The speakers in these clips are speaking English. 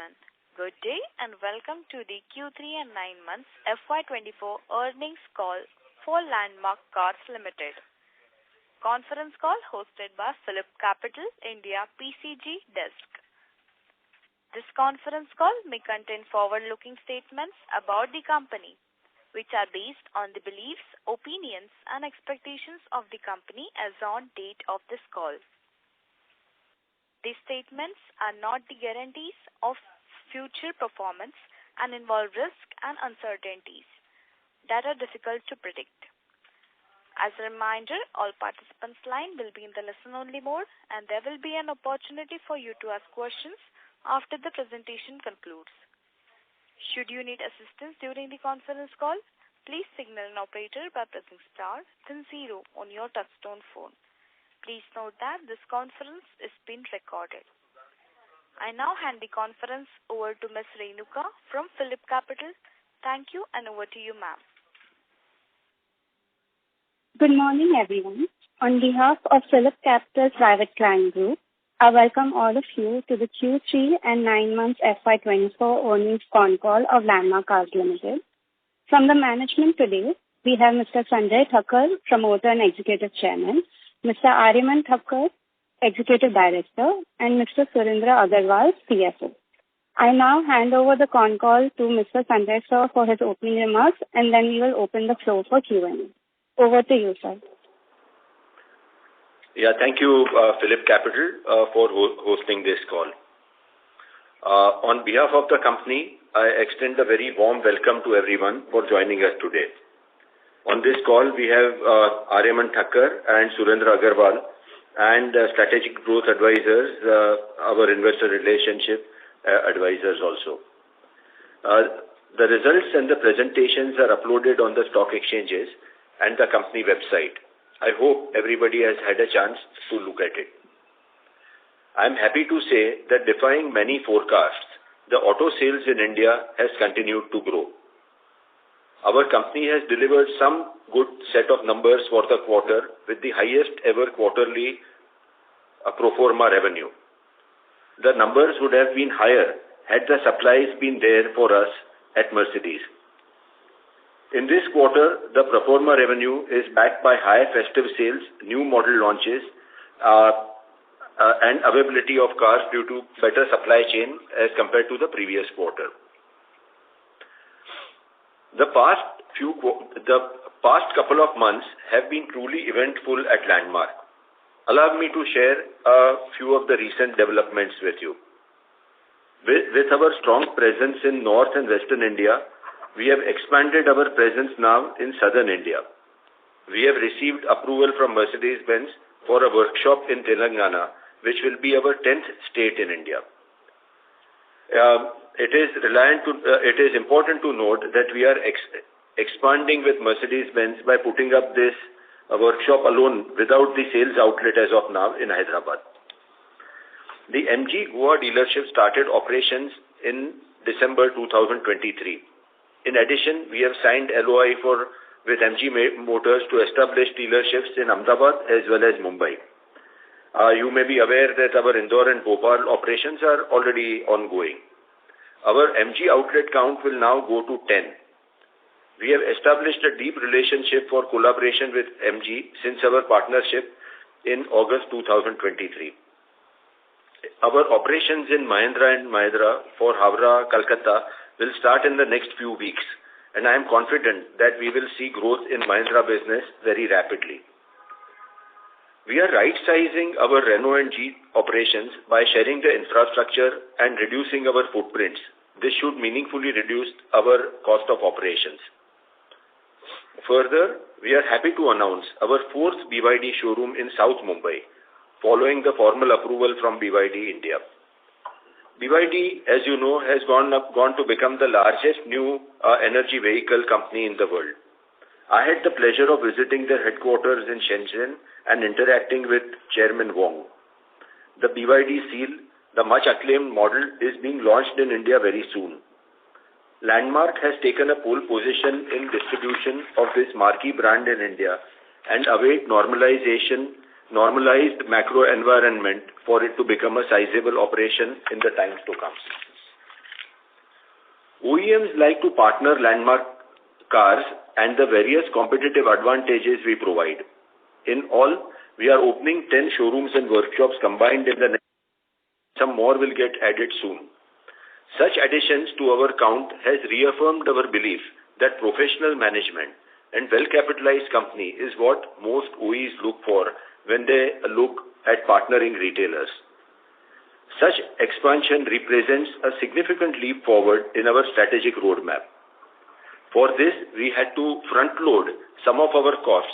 gentlemen, good day and welcome to the Q3 and 9 months FY2024 earnings call for Landmark Cars Limited. Conference call hosted by Phillip Capital India PCG Desk. This conference call may contain forward-looking statements about the company, which are based on the beliefs, opinions, and expectations of the company as on date of this call. These statements are not the guarantees of future performance and involve risks and uncertainties that are difficult to predict. As a reminder, all participants' line will be in the listen-only mode, and there will be an opportunity for you to ask questions after the presentation concludes. Should you need assistance during the conference call, please signal an operator by pressing star then 0 on your touchtone phone. Please note that this conference is being recorded. I now hand the conference over to Ms. Renuka from Phillip Capital. Thank you, and over to you, ma'am. Good morning, everyone. On behalf of Phillip Capital Private Client Group, I welcome all of you to the Q3 and 9 months FY24 earnings Concall of Landmark Cars Limited. From the management today, we have Mr. Sanjay Thakkar, Promoter and Executive Chairman, Mr. Aryaman Thakkar, Executive Director, and Mr. Surendra Agarwal, CFO. I now hand over the con call to Mr. Sanjay sir for his opening remarks, and then we will open the floor for Q&A. Over to you, sir. Yeah, thank you, Phillip Capital, for hosting this call. On behalf of the company, I extend a very warm welcome to everyone for joining us today. On this call, we have Aryaman Thakkar and Surendra Agarwal and Strategic Growth Advisors, our Investor Relationship Advisors also. The results and the presentations are uploaded on the stock exchanges and the company website. I hope everybody has had a chance to look at it. I am happy to say that defying many forecasts, the auto sales in India has continued to grow. Our company has delivered some good set of numbers for the quarter with the highest ever quarterly pro forma revenue. The numbers would have been higher had the supplies been there for us at Mercedes. In this quarter, the pro forma revenue is backed by high festive sales, new model launches, and availability of cars due to better supply chain as compared to the previous quarter. The past couple of months have been truly eventful at Landmark. Allow me to share a few of the recent developments with you. With our strong presence in North and Western India, we have expanded our presence now in Southern India. We have received approval from Mercedes-Benz for a workshop in Telangana, which will be our 10th state in India. It is important to note that we are expanding with Mercedes-Benz by putting up this workshop alone without the sales outlet as of now in Hyderabad. The MG Goa dealership started operations in December 2023. In addition, we have signed LOI with MG Motors to establish dealerships in Ahmedabad as well as Mumbai. You may be aware that our Indore and Bhopal operations are already ongoing. Our MG outlet count will now go to 10. We have established a deep relationship for collaboration with MG since our partnership in August 2023. Our operations in Mahindra and Mahindra for Howrah, Kolkata will start in the next few weeks, and I am confident that we will see growth in Mahindra business very rapidly. We are right-sizing our Renault and Jeep operations by sharing the infrastructure and reducing our footprints. This should meaningfully reduce our cost of operations. Further, we are happy to announce our 4th BYD showroom in South Mumbai, following the formal approval from BYD India. BYD, as you know, has gone to become the largest new energy vehicle company in the world. I had the pleasure of visiting their headquarters in Shenzhen and interacting with Chairman Wong. The BYD Seal, the much acclaimed model, is being launched in India very soon. Landmark has taken a pole position in distribution of this marquee brand in India and await normalized macro environment for it to become a sizable operation in the times to come. OEMs like to partner landmark cars and the various competitive advantages we provide. In all, we are opening 10 showrooms and workshops combined in the next. Some more will get added soon. Such additions to our count has reaffirmed our belief that professional management and well-capitalized company is what most OEs look for when they look at partnering retailers. Such expansion represents a significant leap forward in our strategic roadmap. For this, we had to front-load some of our costs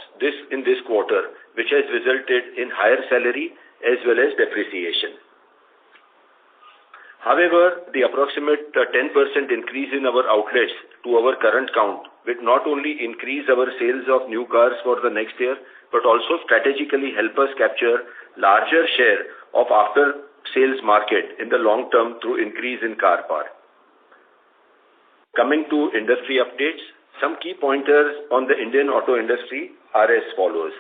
in this quarter, which has resulted in higher salary as well as depreciation. However, the approximate 10% increase in our outlets to our current count will not only increase our sales of new cars for the next year, but also strategically help us capture larger share of after-sales market in the long term through increase in car park. Coming to industry updates, some key pointers on the Indian auto industry are as follows.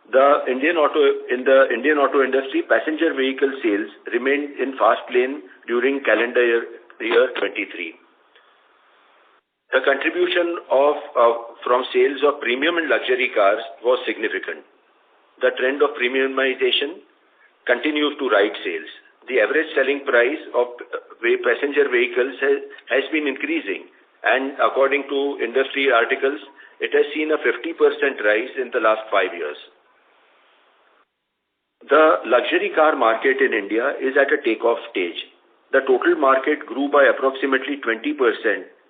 In the Indian auto industry, passenger vehicle sales remained in fast lane during calendar year 23. The contribution from sales of premium and luxury cars was significant. The trend of premiumization continues to ride sales. The average selling price of passenger vehicles has been increasing, and according to industry articles, it has seen a 50% rise in the last 5 years. The luxury car market in India is at a takeoff stage. The total market grew by approximately 20%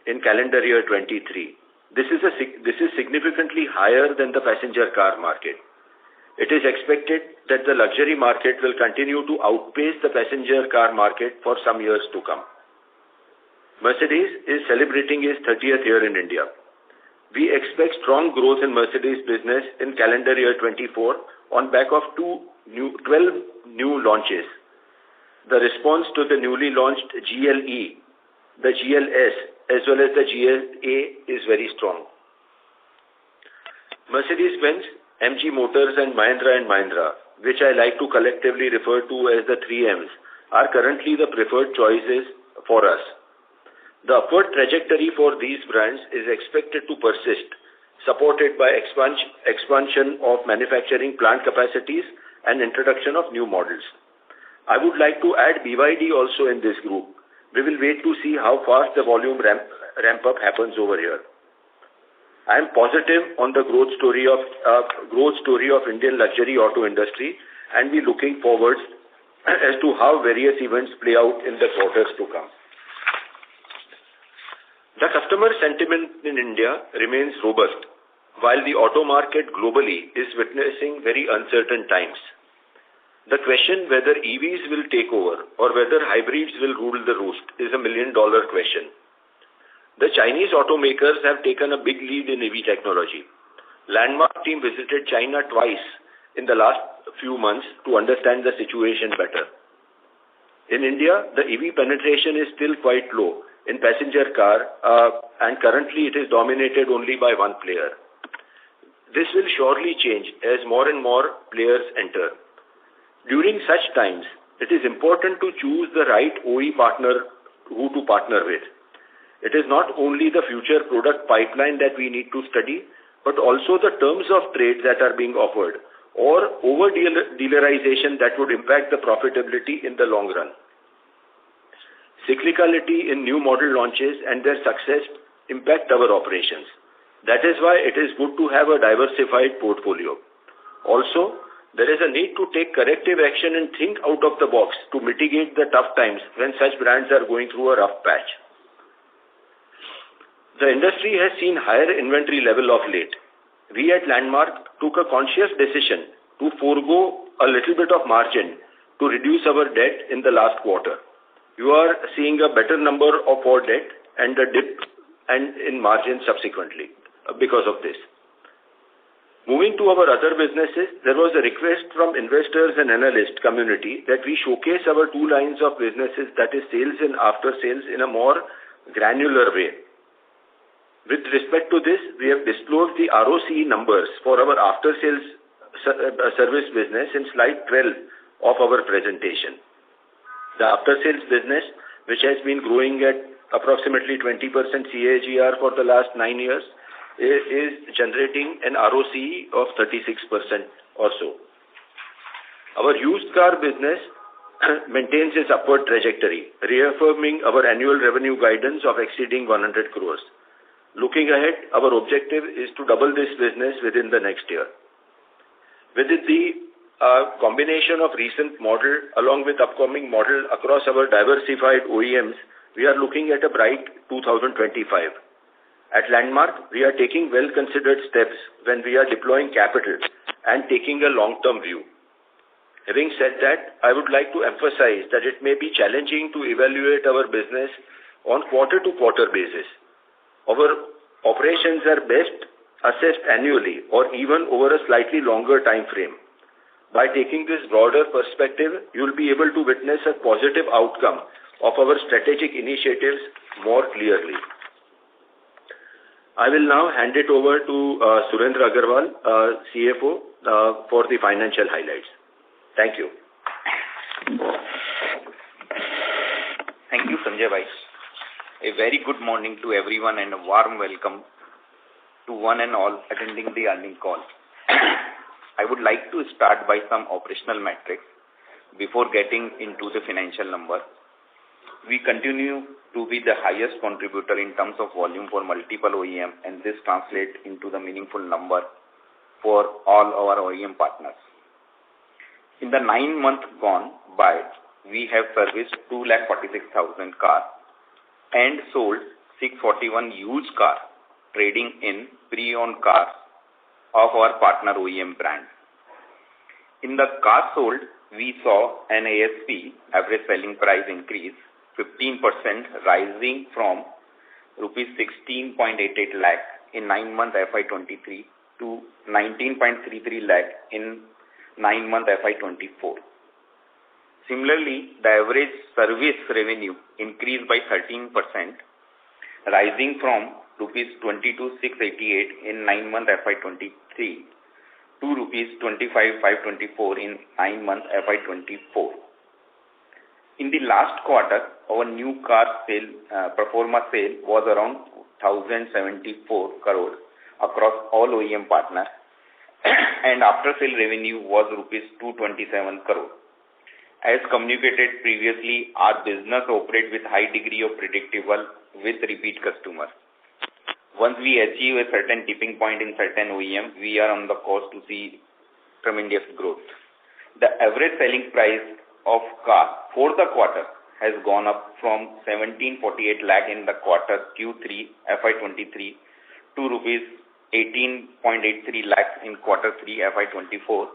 in calendar year 23. This is significantly higher than the passenger car market. It is expected that the luxury market will continue to outpace the passenger car market for some years to come. Mercedes is celebrating its 30th year in India. We expect strong growth in Mercedes business in calendar year 24 on back of 12 new launches. The response to the newly launched GLE, the GLS, as well as the GLA is very strong. Mercedes-Benz, MG Motors and Mahindra, which I like to collectively refer to as the 3Ms, are currently the preferred choices for us. The upward trajectory for these brands is expected to persist, supported by expansion of manufacturing plant capacities and introduction of new models. I would like to add BYD also in this group. We will wait to see how fast the volume ramp up happens over here. I am positive on the growth story of Indian luxury auto industry, and be looking forward as to how various events play out in the quarters to come. The customer sentiment in India remains robust, while the auto market globally is witnessing very uncertain times. The question whether EVs will take over or whether hybrids will rule the roost is a million-dollar question. The Chinese automakers have taken a big lead in EV technology. Landmark team visited China twice in the last few months to understand the situation better. In India, the EV penetration is still quite low in passenger car, and currently it is dominated only by one player. This will surely change as more and more players enter. During such times, it is important to choose the right OE partner who to partner with. It is not only the future product pipeline that we need to study, but also the terms of trade that are being offered or over-dealerization that would impact the profitability in the long run. Cyclicality in new model launches and their success impact our operations. That is why it is good to have a diversified portfolio. Also, there is a need to take corrective action and think out of the box to mitigate the tough times when such brands are going through a rough patch. The industry has seen higher inventory level of late. We at Landmark took a conscious decision to forego a little bit of margin to reduce our debt in the last quarter. You are seeing a better number of our debt and a dip and in margin subsequently because of this. Moving to our other businesses, there was a request from investors and analyst community that we showcase our two lines of businesses, that is sales and after sales, in a more granular way. With respect to this, we have disclosed the ROCE numbers for our after-sales service business in slide 12 of our presentation. The after-sales business which has been growing at approximately 20% CAGR for the last 9 years, is generating an ROCE of 36% or so. Our used car business maintains its upward trajectory, reaffirming our annual revenue guidance of exceeding 100 crores. Looking ahead, our objective is to double this business within the next year. With the combination of recent model along with upcoming model across our diversified OEMs, we are looking at a bright 2025. At Landmark, we are taking well-considered steps when we are deploying capital and taking a long-term view. Having said that, I would like to emphasize that it may be challenging to evaluate our business on quarter-to-quarter basis. Our operations are best assessed annually or even over a slightly longer time frame. By taking this broader perspective, you will be able to witness a positive outcome of our strategic initiatives more clearly. I will now hand it over to Surendra Agarwal, CFO, for the financial highlights. Thank you. Thank you, Sanjay Bhai. A very good morning to everyone and a warm welcome to one and all attending the earnings call. I would like to start by some operational metrics before getting into the financial numbers. We continue to be the highest contributor in terms of volume for multiple OEM, and this translates into the meaningful number for all our OEM partners. In the 9 months gone by, we have serviced 246,000 cars and sold 641 used cars, trading in pre-owned cars of our partner OEM brand. In the cars sold, we saw an ASP, average selling price, increase 15%, rising from rupees 16.88 lakh in 9 months FY23 to 19.33 lakh in 9 months FY24. Similarly, the average service revenue increased by 13%, rising from rupees 22,688 in 9 months FY23 to rupees 25,524 in 9 months FY24. In the last quarter, our new car sale, pro forma sale was around 1,074 crore across all OEM partners, and after sale revenue was rupees 227 crore. As communicated previously, our business operates with high degree of predictable with repeat customers. Once we achieve a certain tipping point in certain OEM, we are on the course to see tremendous growth. The average selling price of car for the quarter has gone up from 1748 lakh in the quarter Q3 FY23 to rupees 18.83 lakhs in quarter 3 FY24,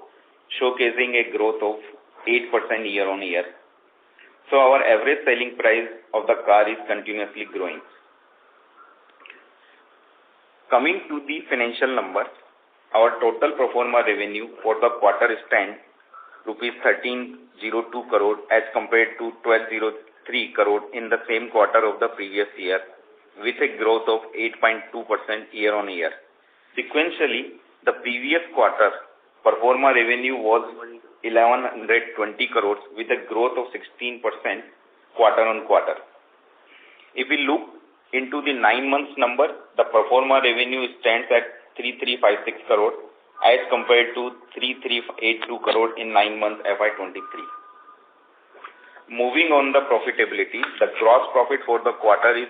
showcasing a growth of 8% year on year. So our average selling price of the car is continuously growing. Coming to the financial numbers, our total pro forma revenue for the quarter stands rupees 1302 crore as compared to 1203 crore in the same quarter of the previous year, with a growth of 8.2% year on year. Sequentially, the previous quarter pro forma revenue was 1120 crores with a growth of 16% quarter on quarter. If we look into the 9 months number, the pro forma revenue stands at 3356 crore as compared to 3382 crore in 9 months FY23. Moving on the profitability, the gross profit for the quarter is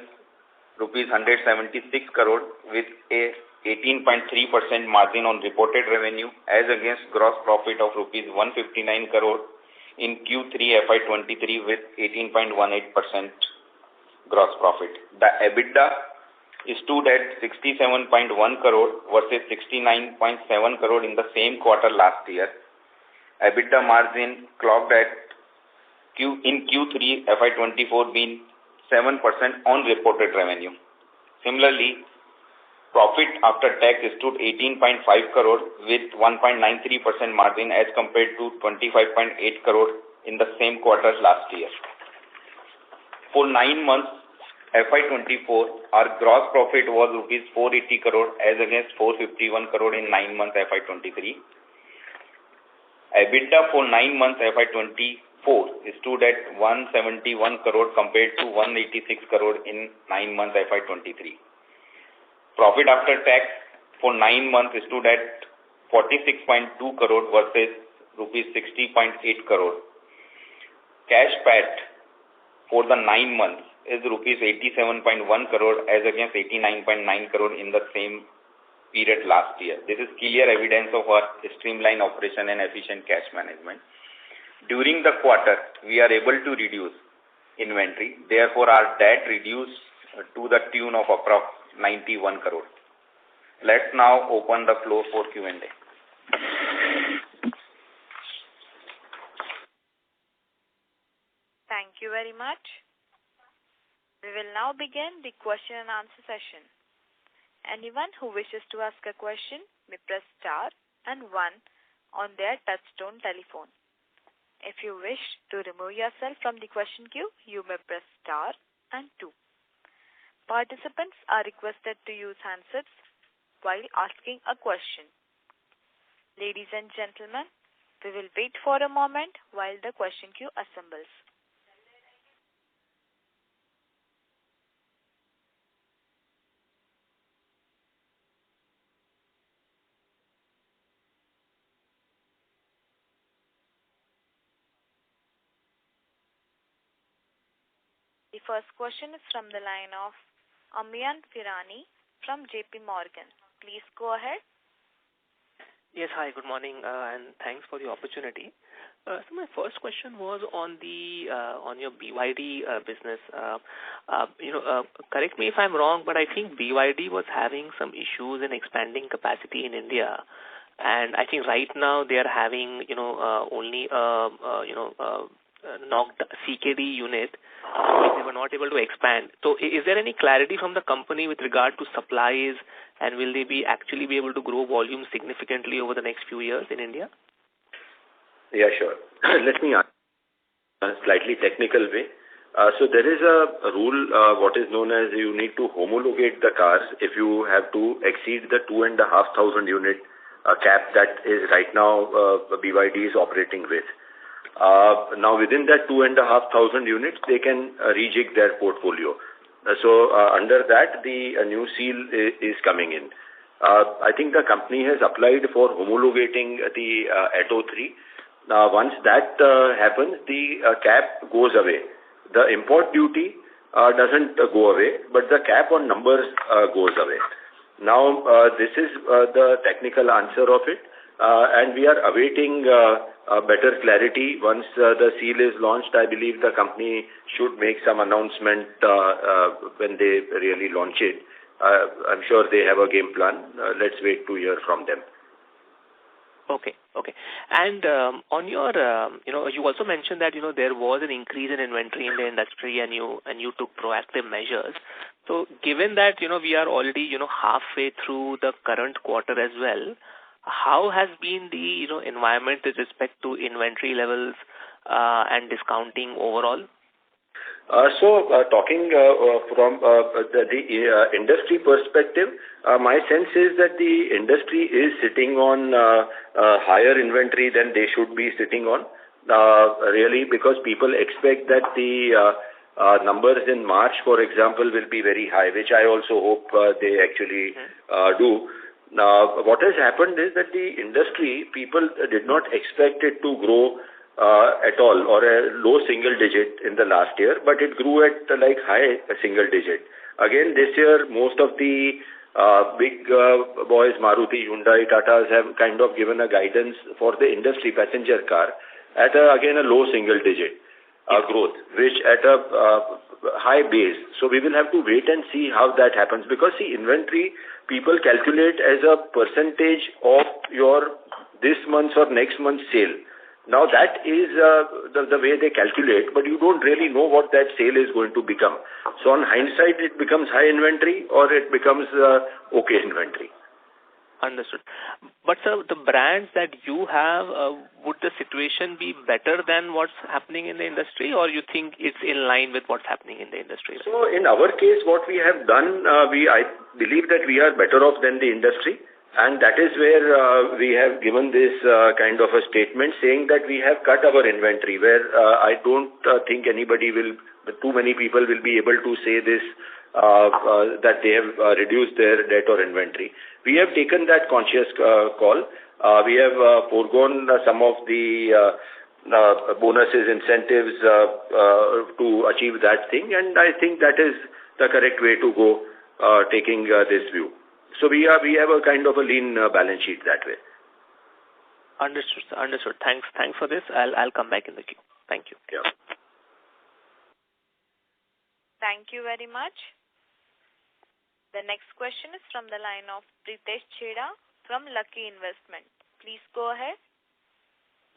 rupees 176 crore with a 18.3% margin on reported revenue as against gross profit of rupees 159 crore in Q3 FY23 with 18.18% gross profit. The EBITDA stood at 67.1 crore versus 69.7 crore in the same quarter last year. EBITDA margin clocked at in Q3 FY24 being 7% on reported revenue. Similarly, profit after tax stood 18.5 crore with 1.93% margin as compared to 25.8 crore in the same quarter last year. For 9 months FY24, our gross profit was rupees 480 crore as against 451 crore in 9 months FY23. EBITDA for 9 months FY24 stood at 171 crore compared to 186 crore in 9 months FY23. Profit after tax for 9 months stood at 46.2 crore versus rupees 60.8 crore. Cash PAT for the 9 months is rupees 87.1 crore as against 89.9 crore in the same period last year. This is clear evidence of our streamlined operation and efficient cash management. During the quarter, we are able to reduce inventory. Therefore, our debt reduced to the tune of approximately 91 crore. Let's now open the floor for Q&A. Thank you very much. We will now begin the question and answer session. Anyone who wishes to ask a question may press star and 1 on their touchtone telephone. If you wish to remove yourself from the question queue, you may press star and 2. Participants are requested to use handsets while asking a question. Ladies and gentlemen, we will wait for a moment while the question queue assembles. The first question is from the line of Amyan Firani from JP Morgan. Please go ahead. Yes, hi, good morning, and thanks for the opportunity. So my first question was on your BYD business. Correct me if I'm wrong, but I think BYD was having some issues in expanding capacity in India, and I think right now they are having only knocked CKD unit. They were not able to expand. So is there any clarity from the company with regard to supplies, and will they actually be able to grow volume significantly over the next few years in India? Yeah, sure. Let me answer a slightly technical way. So there is a rule, what is known as you need to homologate the cars if you have to exceed the 2,500 unit cap that is right now BYD is operating with. Now within that 2,500 units, they can rejig their portfolio. So under that, the new seal is coming in. I think the company has applied for homologating the Atto 3. Once that happens, the cap goes away. The import duty doesn't go away, but the cap on numbers goes away. Now, this is the technical answer of it, and we are awaiting better clarity. Once the seal is launched, I believe the company should make some announcement when they really launch it. I'm sure they have a game plan. Let's wait to hear from them. Okay. And on your, you also mentioned that, there was an increase in inventory in the industry and you took proactive measures. So given that, we are already, halfway through the current quarter as well, how has been the, environment with respect to inventory levels and discounting overall? Talking from the industry perspective, my sense is that the industry is sitting on higher inventory than they should be sitting on, really, because people expect that the numbers in March, for example, will be very high, which I also hope they actually do. Now, what has happened is that the industry, people did not expect it to grow at all, or a low single digit in the last year, but it grew at high single digit. Again, this year, most of the big boys, Maruti, Hyundai, Tatas have kind of given a guidance for the industry passenger car at again a low single digit growth, which at a high base. So we will have to wait and see how that happens, because the inventory people calculate as a percentage of your this month's or next month's sale. Now that is the way they calculate, but you don't really know what that sale is going to become. So on hindsight, it becomes high inventory or it becomes okay inventory. Understood. But sir, the brands that you have, would the situation be better than what's happening in the industry, or you think it's in line with what's happening in the industry? So in our case, what we have done, I believe that we are better off than the industry. And that is where we have given this kind of a statement saying that we have cut our inventory, where I don't think too many people will be able to say this, that they have reduced their debt or inventory. We have taken that conscious call. We have foregone some of the bonuses, incentives to achieve that thing, and I think that is the correct way to go, taking this view. So we have a kind of a lean balance sheet that way. Understood, sir. Understood. Thanks for this. I'll come back in the queue. Thank you. Yeah. Thank you very much. The next question is from the line of Pritesh Chheda from Lucky Investment. Please go ahead.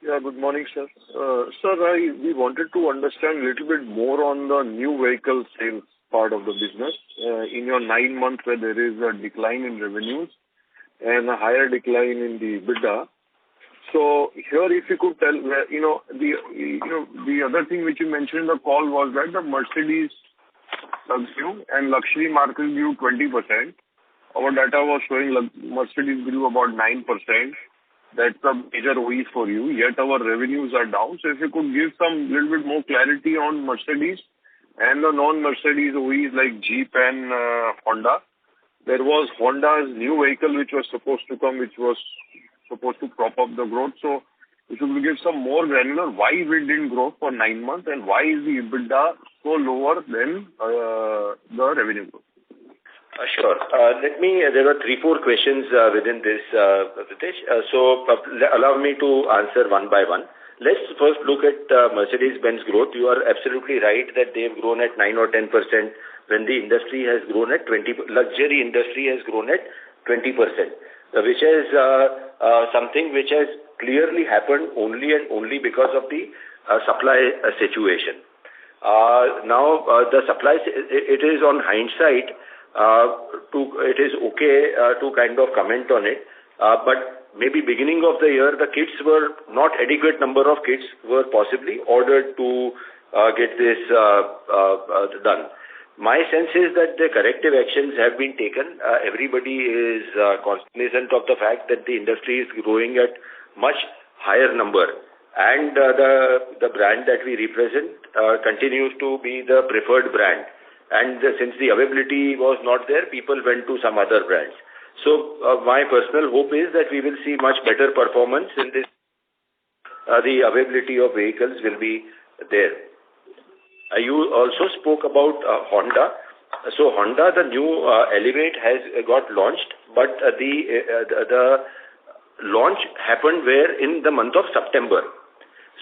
Yeah, good morning, sir. Sir, we wanted to understand a little bit more on the new vehicle sales part of the business. In your 9 months where there is a decline in revenues and a higher decline in the EBITDA. So here, if you could tell, the other thing which you mentioned in the call was that the Mercedes grew and luxury market grew 20%. Our data was showing Mercedes grew about 9%. That's a major OE for you. Yet our revenues are down. So if you could give some little bit more clarity on Mercedes and the non-Mercedes OEs like Jeep and Honda. There was Honda's new vehicle which was supposed to come, which was supposed to prop up the growth. So if you could give some more granular, why we didn't grow for 9 months and why is the EBITDA so lower than the revenue growth? Sure. There were 3-4 questions within this, Pritesh. So allow me to answer one by one. Let's first look at Mercedes-Benz growth. You are absolutely right that they've grown at 9 or 10% when the industry has grown at 20%. Luxury industry has grown at 20%, which is something which has clearly happened only and only because of the supply situation. Now, the supply, it is on hindsight, it is okay to kind of comment on it, but maybe beginning of the year, the kits were not adequate number of kits were possibly ordered to get this done. My sense is that the corrective actions have been taken. Everybody is cognizant of the fact that the industry is growing at much higher number, and the brand that we represent continues to be the preferred brand. And since the availability was not there, people went to some other brands. So my personal hope is that we will see much better performance in this. The availability of vehicles will be there. You also spoke about Honda. So Honda, the new Elevate has got launched, but the launch happened where in the month of September.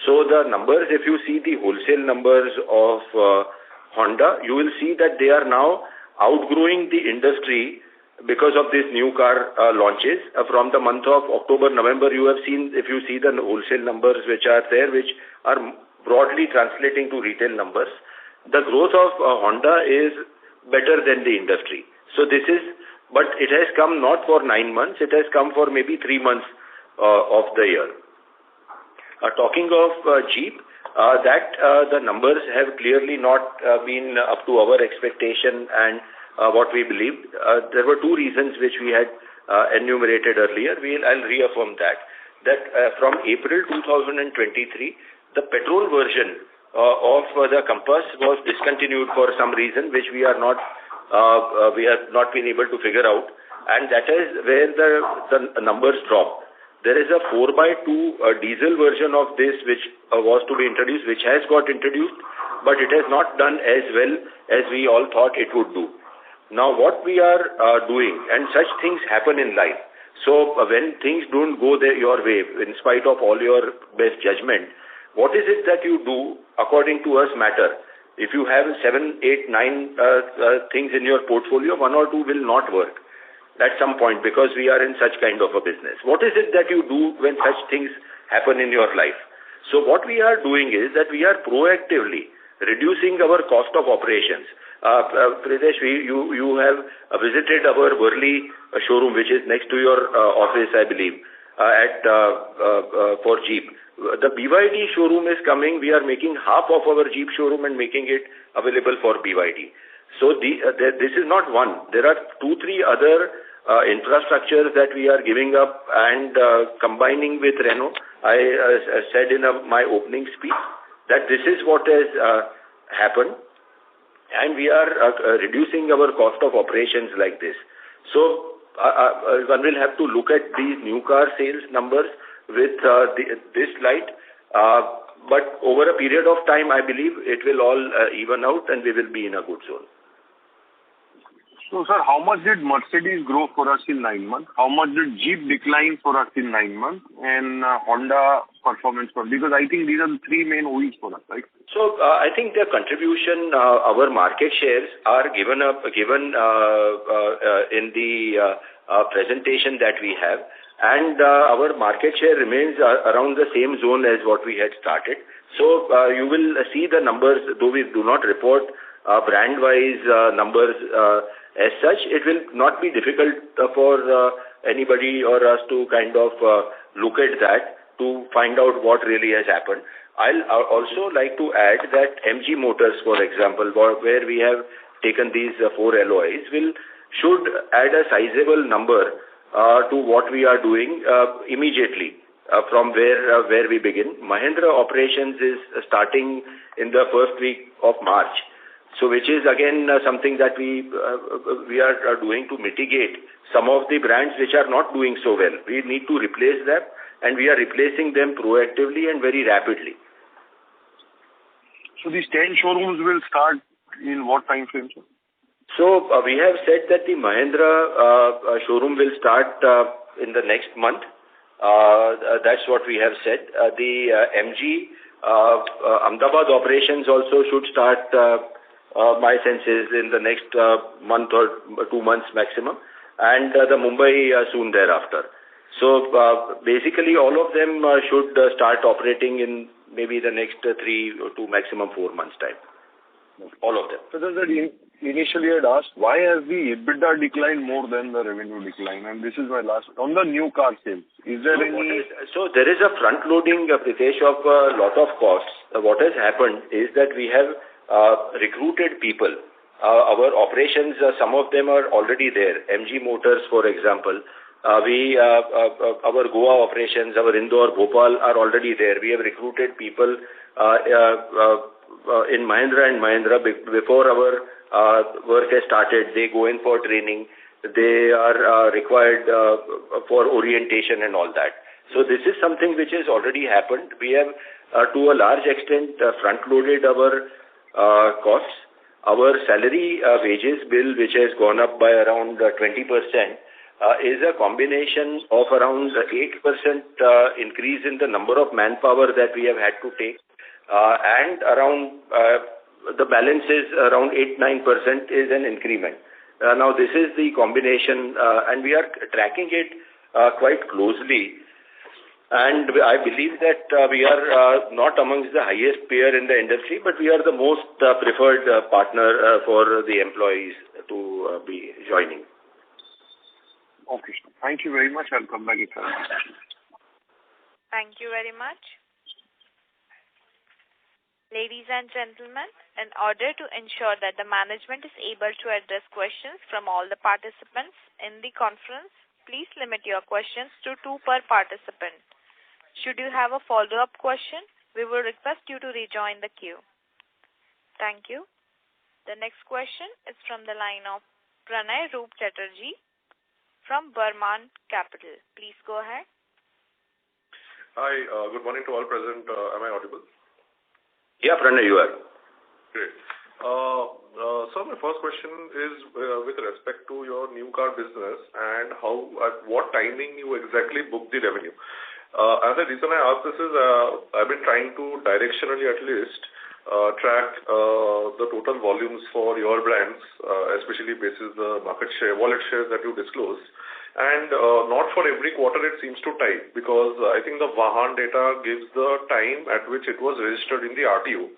So the numbers, if you see the wholesale numbers of Honda, you will see that they are now outgrowing the industry because of these new car launches. From the month of October, November, you have seen, if you see the wholesale numbers which are there, which are broadly translating to retail numbers, the growth of Honda is better than the industry. So this is, but it has come not for 9 months, it has come for maybe 3 months of the year. Talking of Jeep, the numbers have clearly not been up to our expectation and what we believed. There were 2 reasons which we had enumerated earlier. I'll reaffirm that from April 2023, the petrol version of the Compass was discontinued for some reason which we have not been able to figure out, and that is where the numbers drop. There is a 4x2 diesel version of this which was to be introduced, which has got introduced, but it has not done as well as we all thought it would do. Now what we are doing, and such things happen in life, so when things don't go your way, in spite of all your best judgment, what is it that you do according to us matter. If you have 7, 8, 9 things in your portfolio, 1 or 2 will not work at some point because we are in such kind of a business. What is it that you do when such things happen in your life? So what we are doing is that we are proactively reducing our cost of operations. Pritesh, you have visited our Worli showroom, which is next to your office, I believe, for Jeep. The BYD showroom is coming. We are making half of our Jeep showroom and making it available for BYD. So this is not one. There are 2, 3 other infrastructure that we are giving up and combining with Renault, I said in my opening speech that this is what has happened, and we are reducing our cost of operations like this. So one will have to look at these new car sales numbers with this light. But over a period of time, I believe it will all even out and we will be in a good zone. So, sir, how much did Mercedes grow for us in 9 months? How much did Jeep decline for us in 9 months? And Honda performance for, because I think these are the three main OEs for us, right? So, I think the contribution, our market shares are given in the presentation that we have. And our market share remains around the same zone as what we had started. So, you will see the numbers, though we do not report brand-wise numbers as such, it will not be difficult for anybody or us to kind of look at that to find out what really has happened. I'll also like to add that MG Motors, for example, where we have taken these 4 LOIs, should add a sizable number to what we are doing immediately from where we begin. Mahindra operations is starting in the first week of March. So which is again something that we are doing to mitigate some of the brands which are not doing so well. We need to replace them, and we are replacing them proactively and very rapidly. So these 10 showrooms will start in what time frame, sir? So we have said that the Mahindra showroom will start in the next month. That's what we have said. The MG Ahmedabad operations also should start. My sense is in the next month or 2 months maximum, and the Mumbai soon thereafter. So basically all of them should start operating in maybe the next 3 to maximum 4 months time. All of them. So initially I had asked, why has the EBITDA declined more than the revenue decline? And this is my last, on the new car sales, is there So there is a front loading, Pritesh, of a lot of costs. What has happened is that we have recruited people. Our operations, some of them are already there. MG Motors, for example, our Goa operations, our Indore, Bhopal are already there. We have recruited people in Mahindra and Mahindra before our work has started. They go in for training. They are required for orientation and all that. So this is something which has already happened. We have, to a large extent, front-loaded our costs. Our salary wages bill, which has gone up by around 20%, is a combination of around 8% increase in the number of manpower that we have had to take, and around the balance is around 8-9% is an increment. Now this is the combination, and we are tracking it quite closely. And I believe that we are not amongst the highest payer in the industry, but we are the most preferred partner for the employees to be joining. Okay. Thank you very much. I'll come back if I have. Thank you very much. Ladies and gentlemen, in order to ensure that the management is able to address questions from all the participants in the conference, please limit your questions to 2 per participant. Should you have a follow-up question, we will request you to rejoin the queue. Thank you. The next question is from the line of Pranay Roop Chatterjee from Burman Capital. Please go ahead. Hi, good morning to all present. Am I audible? Yeah, Pranay, you are. Great. So my first question is with respect to your new car business and at what timing you exactly book the revenue. And the reason I ask this is I've been trying to directionally at least track the total volumes for your brands, especially basis the market share, wallet shares that you disclose. And not for every quarter it seems to tie, because I think the Vahan data gives the time at which it was registered in the RTO,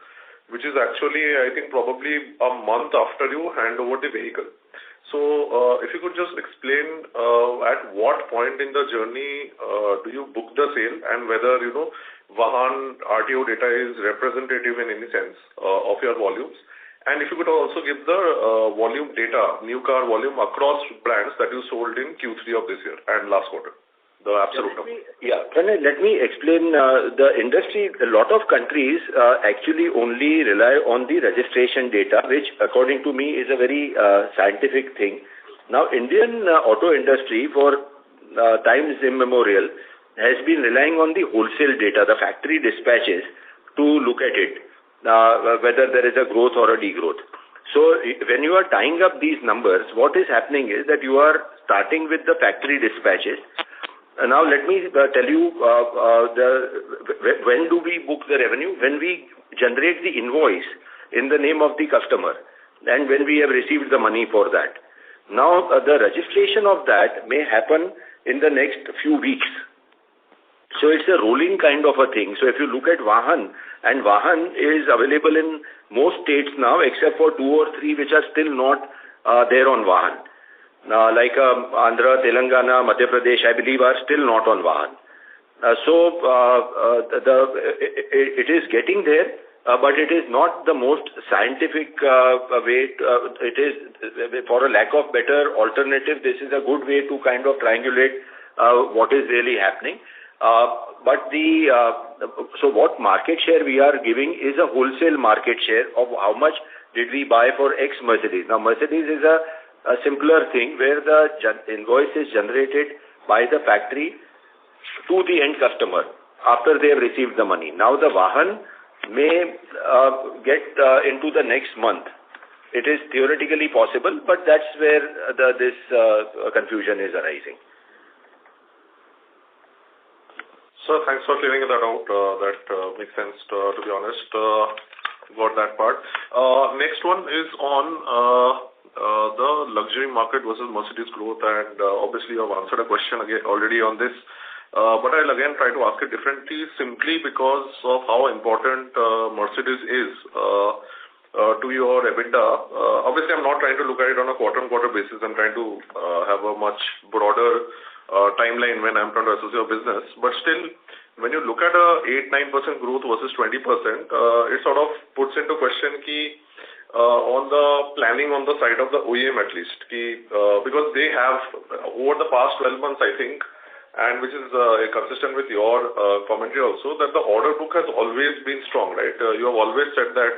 which is actually, I think, probably a month after you hand over the vehicle. So if you could just explain at what point in the journey do you book the sale, and whether, Vahan RTO data is representative in any sense of your volumes, And if you could also give the volume data, new car volume across brands that you sold in Q3 of this year and last quarter, the absolute number. Pranay, let me explain the industry. A lot of countries actually only rely on the registration data, which according to me is a very scientific thing. Now, Indian auto industry for times immemorial has been relying on the wholesale data, the factory dispatches, to look at it. Whether there is a growth or a degrowth. So when you are tying up these numbers, what is happening is that you are starting with the factory dispatches. Now let me tell you when do we book the revenue? When we generate the invoice in the name of the customer and when we have received the money for that. Now the registration of that may happen in the next few weeks. So it's a rolling kind of a thing. So if you look at Vahan, and Vahan is available in most states now except for 2 or 3 which are still not there on Vahan. Like Andhra, Telangana, Madhya Pradesh, I believe are still not on Vahan. It is getting there, but it is not the most scientific way. It is, for a lack of better alternative, this is a good way to kind of triangulate what is really happening. So what market share we are giving is a wholesale market share of how much did we buy for X Mercedes. Now Mercedes is a simpler thing where the invoice is generated by the factory to the end customer after they have received the money. Now the Vahan may get into the next month. It is theoretically possible, but that's where this confusion is arising. Sir, thanks for clearing that out. That makes sense, to be honest. Got that part. Next one is on the luxury market versus Mercedes growth, and obviously you have answered a question again already on this. But I'll again try to ask it differently, simply because of how important Mercedes is to your EBITDA. Obviously, I'm not trying to look at it on a quarter-on-quarter basis. I'm trying to have a much broader timeline when I'm trying to assess your business. But still, when you look at a 8-9% growth versus 20%, it sort of puts into question on the planning on the side of the OEM at least, because they have over the past 12 months, I think, and which is consistent with your commentary also, that the order book has always been strong, right? You have always said that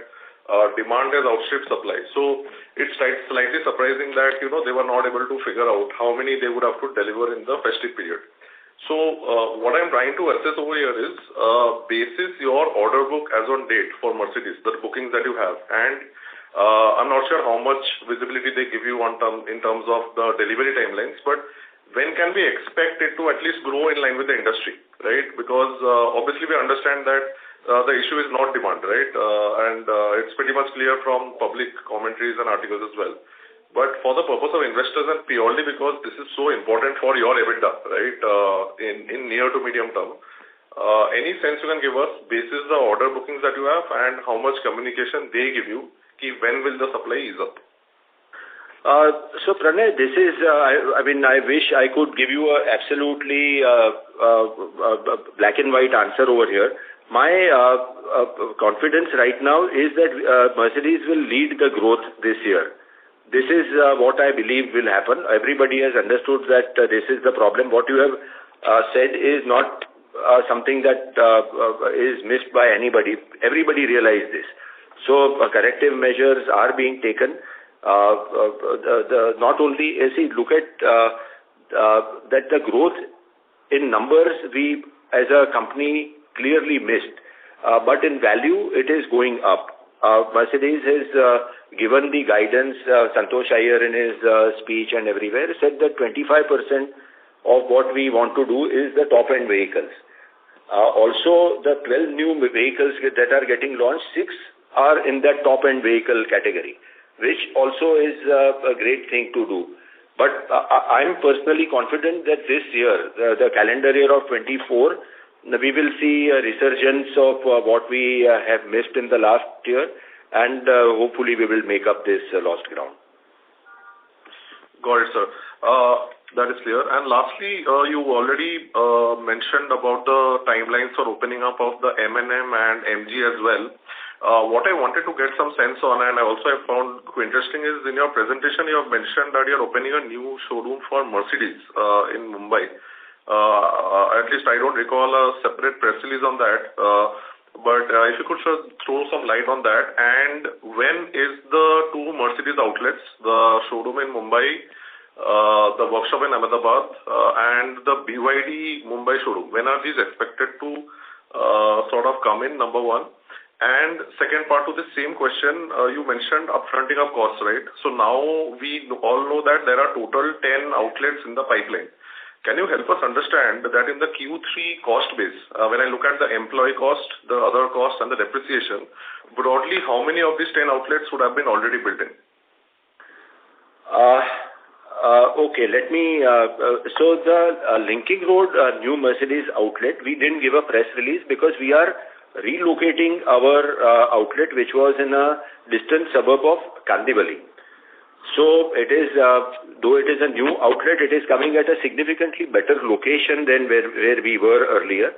demand has outstripped supply. So it's slightly surprising that, they were not able to figure out how many they would have to deliver in the festive period. So what I'm trying to assess over here is, basis your order book as on date for Mercedes, the bookings that you have, and I'm not sure how much visibility they give you in terms of the delivery timelines, but when can we expect it to at least grow in line with the industry, right? Because obviously we understand that the issue is not demand, right? And it's pretty much clear from public commentaries and articles as well. But for the purpose of investors and purely because this is so important for your EBITDA, right, in near to medium term, any sense you can give us basis the order bookings that you have and how much communication they give you, when will the supply ease up? So Pranay, this is, I wish I could give you a absolutely black and white answer over here. My confidence right now is that Mercedes will lead the growth this year. This is what I believe will happen. Everybody has understood that this is the problem. What you have said is not something that is missed by anybody. Everybody realized this. So corrective measures are being taken. Not only look at that the growth in numbers we as a company clearly missed, but in value it is going up. Mercedes has given the guidance. Santosh Iyer in his speech and everywhere said that 25% of what we want to do is the top end vehicles. Also, the 12 new vehicles that are getting launched, 6 are in that top end vehicle category, which also is a great thing to do. But I'm personally confident that this year, the calendar year of 24, we will see a resurgence of what we have missed in the last year, and hopefully we will make up this lost ground. Got it, sir. That is clear. And lastly, you already mentioned about the timelines for opening up of the M&M and MG as well. What I wanted to get some sense on, and I also have found interesting, is in your presentation you have mentioned that you are opening a new showroom for Mercedes in Mumbai. At least I don't recall a separate press release on that. But if you could throw some light on that. And when is the two Mercedes outlets, the showroom in Mumbai, the workshop in Ahmedabad, and the BYD Mumbai showroom, when are these expected to sort of come in, number one? And second part to the same question, you mentioned upfronting of costs, right? So now we all know that there are total 10 outlets in the pipeline. Can you help us understand that in the Q3 cost base, when I look at the employee cost, the other costs and the depreciation, broadly how many of these 10 outlets would have been already built in? Okay, let me, so the Linking Road new Mercedes outlet, we didn't give a press release because we are relocating our outlet, which was in a distant suburb of Kandivali. So it is, though it is a new outlet, it is coming at a significantly better location than where we were earlier.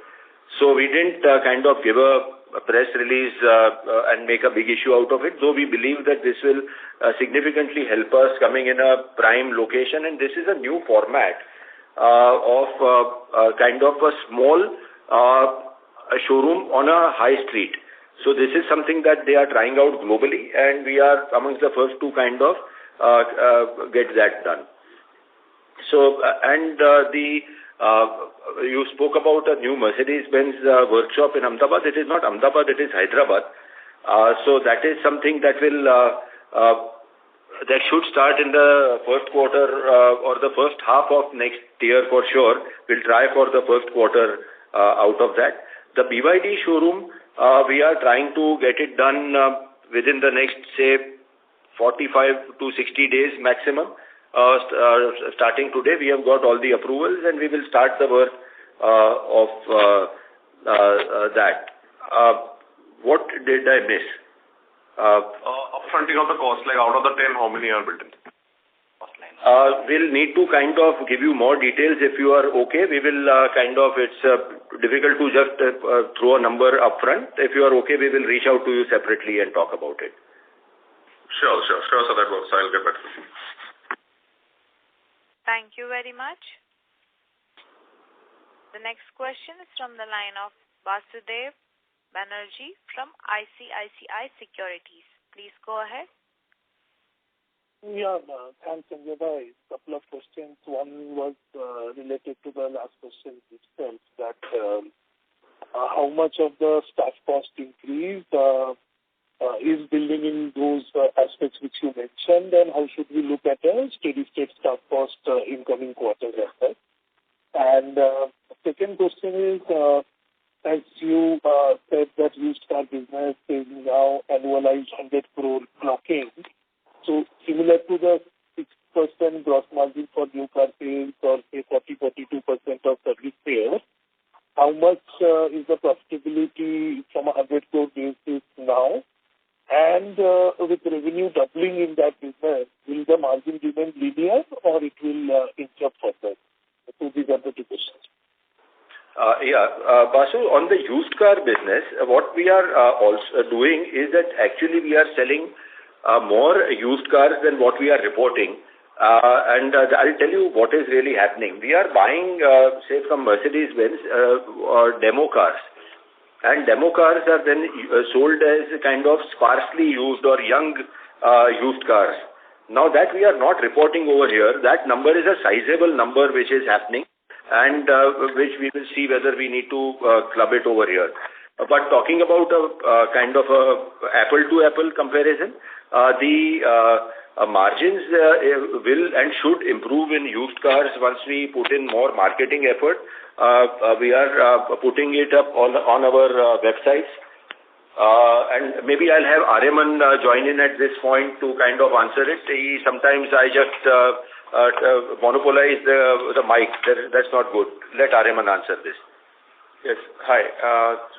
So we didn't kind of give a press release and make a big issue out of it, though we believe that this will significantly help us coming in a prime location. And this is a new format of kind of a small a showroom on a high street. So this is something that they are trying out globally, and we are amongst the first to kind of get that done. So, you spoke about a new Mercedes-Benz workshop in Ahmedabad. It is not Ahmedabad, it is Hyderabad. So that is something that will that should start in the first quarter or the first half of next year for sure. We'll try for the first quarter out of that. The BYD showroom, we are trying to get it done within the next, say, 45 to 60 days maximum. Starting today, we have got all the approvals and we will start the work of that. What did I miss? Upfronting of the cost, like out of the 10, how many are built in? We'll need to kind of give you more details if you are okay. We will it's difficult to just throw a number upfront. If you are okay, we will reach out to you separately and talk about it. Sure, so that works. I'll get back to you. Thank you very much. The next question is from the line of Vasudev Banerjee from ICICI Securities. Please go ahead. Yeah, thanks, Sanjay bhai. Couple of questions. One was related to the last question itself, that how much of the staff cost increase is building in those aspects which you mentioned, and how should we look at a steady-state staff cost in coming quarters as well? And second question is, as you said that used car business is now annualized 100 crore clocking. So similar to the 6% gross margin for new car sales or say 40-42% of service sales, how much is the profitability from a 100 crore basis now? And with revenue doubling in that business, will the margin remain linear or it will inch up further? So these are the two questions. Basu, on the used car business, what we are also doing is that actually we are selling more used cars than what we are reporting. And I'll tell you what is really happening. We are buying, say, from Mercedes-Benz demo cars. And demo cars are then sold as kind of sparsely used or young used cars. Now that we are not reporting over here, that number is a sizable number which is happening, and which we will see whether we need to club it over here. But talking about a kind of a apple-to-apple comparison, the margins will and should improve in used cars once we put in more marketing effort. We are putting it up on our websites. And maybe I'll have Aryaman join in at this point to kind of answer it. Sometimes I just monopolize the mic. That's not good. Let Aryaman answer this. Yes. Hi.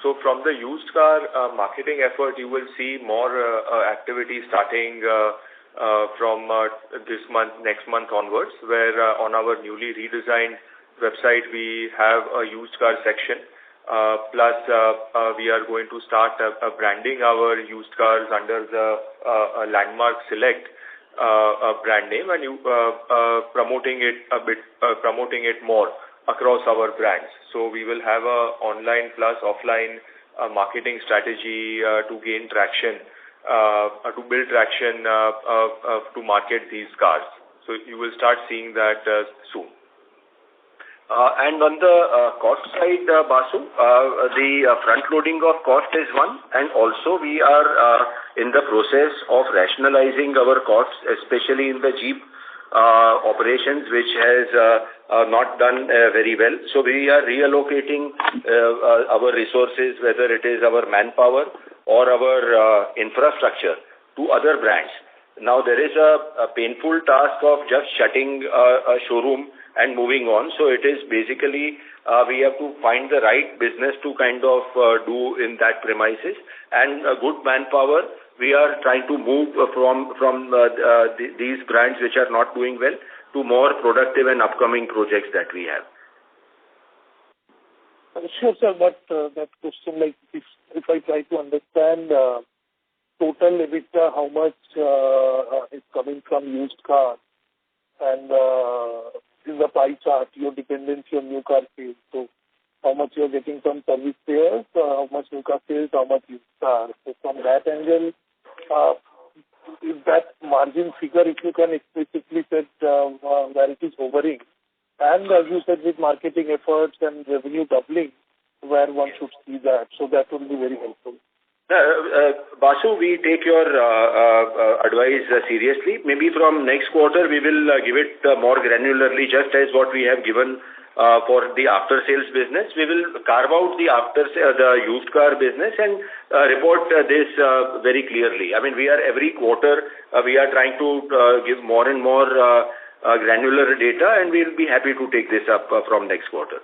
So from the used car marketing effort, you will see more activity starting from this month, next month onwards, where on our newly redesigned website, we have a used car section Plus, we are going to start branding our used cars under the Landmark Select brand name, and promoting it more across our brands. So we will have a online plus offline marketing strategy to gain traction, to build traction to market these cars. So you will start seeing that soon. And on the cost side, Basu, the front loading of cost is one, and also we are in the process of rationalizing our costs, especially in the Jeep operations, which has not done very well. So we are reallocating our resources, whether it is our manpower or our infrastructure, to other brands. Now there is a painful task of just shutting a showroom and moving on. So it is basically we have to find the right business to kind of do in that premises, and good manpower. We are trying to move from these brands which are not doing well to more productive and upcoming projects that we have. Sure, sir, but that question, like if I try to understand total EBITDA, how much is coming from used cars, and in the pie chart, your dependency on new car sales. So how much you are getting from service sales, how much new car sales, how much used car. So from that angle, if that margin figure, if you can explicitly say where it is hovering, and as you said, with marketing efforts and revenue doubling, where one should see that. So that would be very helpful. Basu, we take your advice seriously. Maybe from next quarter, we will give it more granularly, just as what we have given for the after-sales business. We will carve out the used car business and report this very clearly. I mean, we are every quarter, we are trying to give more and more granular data, and we will be happy to take this up from next quarter.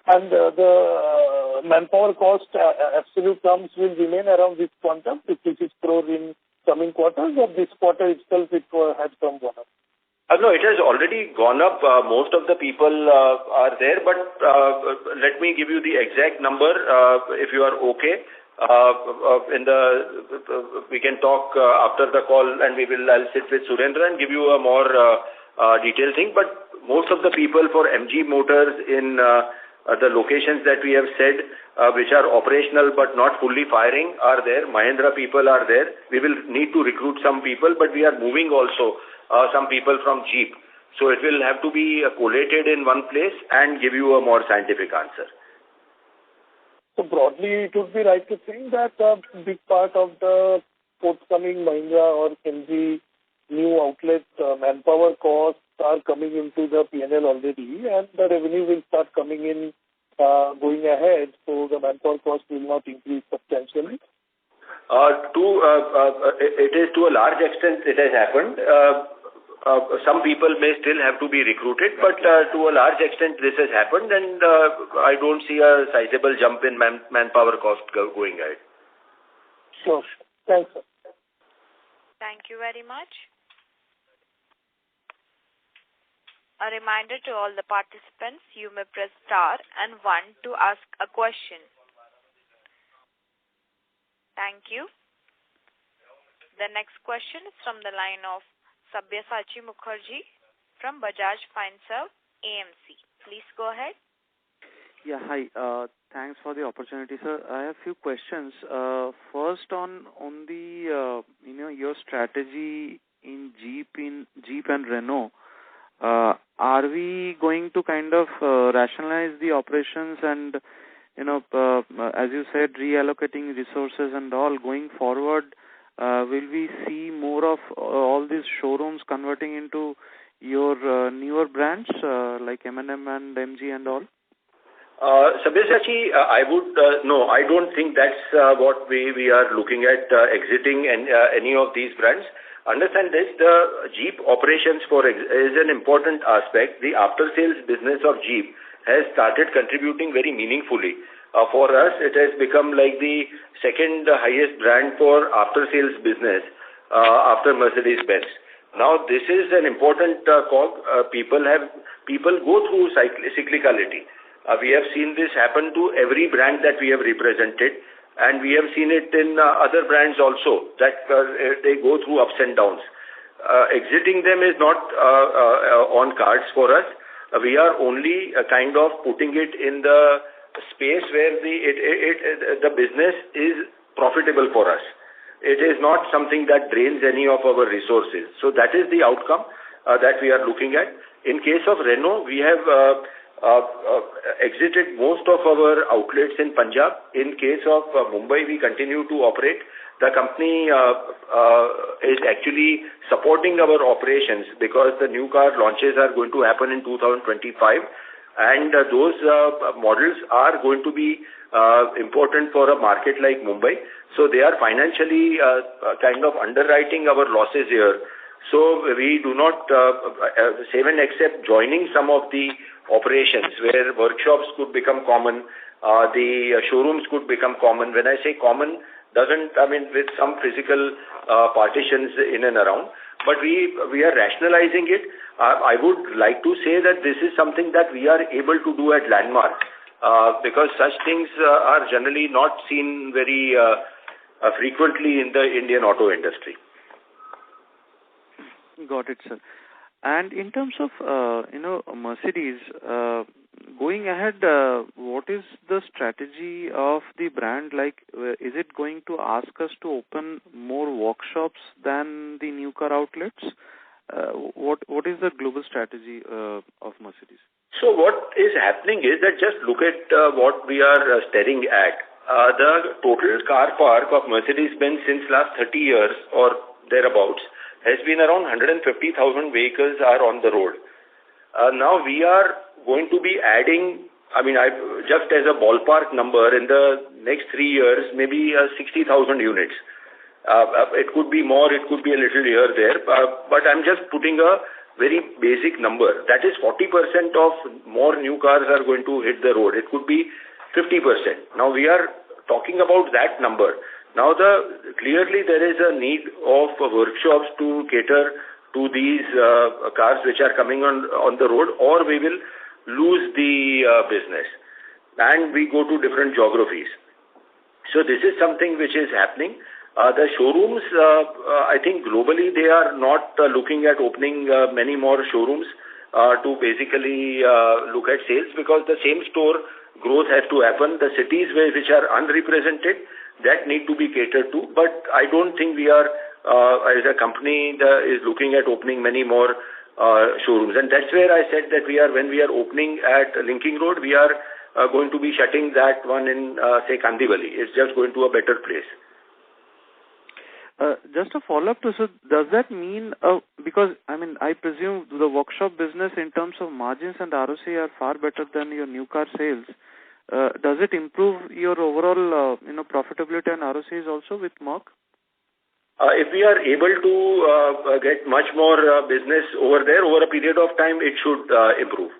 And the manpower cost, absolute terms, will remain around this quantum, 56 crore in coming quarters, or this quarter itself it has come gone up? No, it has already gone up. Most of the people are there, but let me give you the exact number if you are okay. We can talk after the call, and I'll sit with Surendra and give you a more detailed thing. But most of the people for MG Motors in the locations that we have said, which are operational but not fully firing, are there. Mahindra people are there. We will need to recruit some people, but we are moving also some people from Jeep. So it will have to be collated in one place and give you a more scientific answer. So broadly, it would be right to think that a big part of the forthcoming Mahindra or MG new outlet manpower costs are coming into the P&L already, and the revenue will start coming in going ahead, so the manpower cost will not increase substantially. It is to a large extent it has happened. Some people may still have to be recruited, but to a large extent this has happened, and I don't see a sizable jump in manpower cost going ahead. Sure. Thanks, sir. Thank you very much. A reminder to all the participants, you may press star and 1 to ask a question. Thank you. The next question is from the line of Sabyasachi Mukherjee from Bajaj Finserv AMC. Please go ahead. Yeah, hi. Thanks for the opportunity, sir. I have a few questions. First, on the your strategy in Jeep and Renault. Are we going to kind of rationalize the operations and, as you said, reallocating resources and all going forward? Will we see more of all these showrooms converting into your newer brands like M&M and MG and all? Sabyasachi, I would no, I don't think that's what we are looking at exiting any of these brands. Understand this, the Jeep operations is an important aspect. The after-sales business of Jeep has started contributing very meaningfully. For us, it has become like the second highest brand for after-sales business after Mercedes-Benz. Now, this is an important cog. People go through cyclicality. We have seen this happen to every brand that we have represented, and we have seen it in other brands also, that they go through ups and downs. Exiting them is not on cards for us. We are only kind of putting it in the space where the business is profitable for us. It is not something that drains any of our resources. So that is the outcome that we are looking at. In case of Renault, we have exited most of our outlets in Punjab. In case of Mumbai, we continue to operate. The company is actually supporting our operations because the new car launches are going to happen in 2025, and those models are going to be important for a market like Mumbai. So they are financially kind of underwriting our losses here. So we do not even accept joining some of the operations where workshops could become common, the showrooms could become common. When I say common, with some physical partitions in and around, but we are rationalizing it. I would like to say that this is something that we are able to do at Landmark, because such things are generally not seen very frequently in the Indian auto industry. Got it, sir. And in terms of Mercedes, going ahead, what is the strategy of the brand? Like, is it going to ask us to open more workshops than the new car outlets? What is the global strategy of Mercedes? So what is happening is that just look at what we are staring at. The total car park of Mercedes-Benz since last 30 years or thereabouts has been around 150,000 vehicles are on the road. Now we are going to be adding, just as a ballpark number, in the next 3 years, maybe 60,000 units. It could be more, it could be a little here, there, but I'm just putting a very basic number. That is 40% of more new cars are going to hit the road. It could be 50%. Now we are talking about that number. Now clearly there is a need of workshops to cater to these cars which are coming on the road, or we will lose the business and we go to different geographies. So this is something which is happening. The showrooms, I think globally they are not looking at opening many more showrooms to basically look at sales, because the same store growth has to happen. The cities which are unrepresented, that need to be catered to. But I don't think we are, as a company, is looking at opening many more showrooms. And that's where I said that when we are opening at Linking Road, we are going to be shutting that one in, say, Kandivali. It's just going to a better place. Just a follow-up to, so does that mean, because I presume the workshop business in terms of margins and ROC are far better than your new car sales. Does it improve your overall profitability and ROCs also with Merck? If we are able to get much more business over there over a period of time, it should improve.